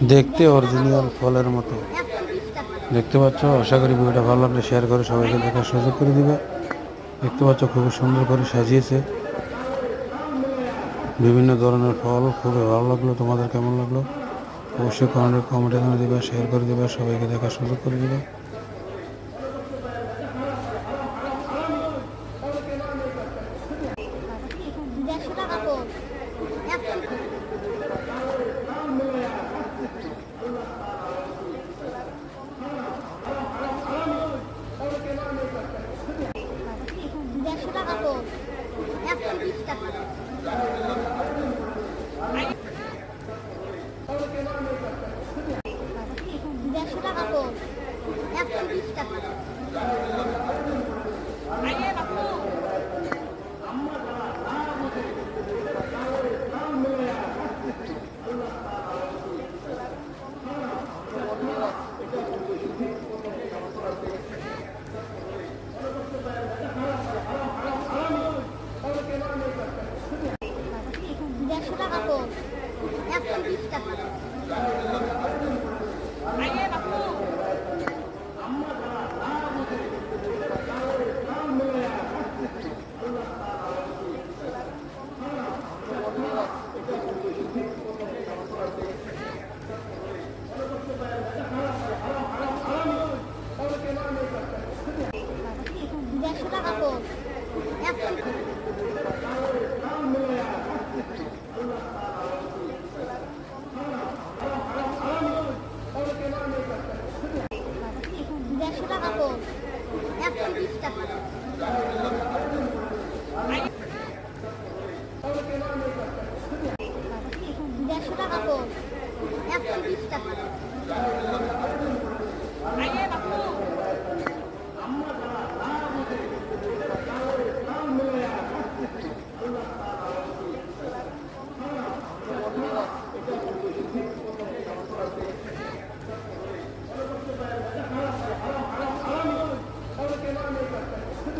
দেখতে অরিজিনাল ফলের মতো দেখতে পাচ্ছ। আশা করি ভিডিওটা ভালো লাগলে শেয়ার করে সবাইকে দেখার সুযোগ করে দিবে। দেখতে পাচ্ছ খুবই সুন্দর করে সাজিয়েছে বিভিন্ন ধরনের ফল। খুবই ভালো লাগলো। তোমাদের কেমন লাগলো অবশ্যই কমেন্টে জানিয়ে দিবে, শেয়ার করে দিবে, সবাইকে দেখার সুযোগ করে দিবে। টাকা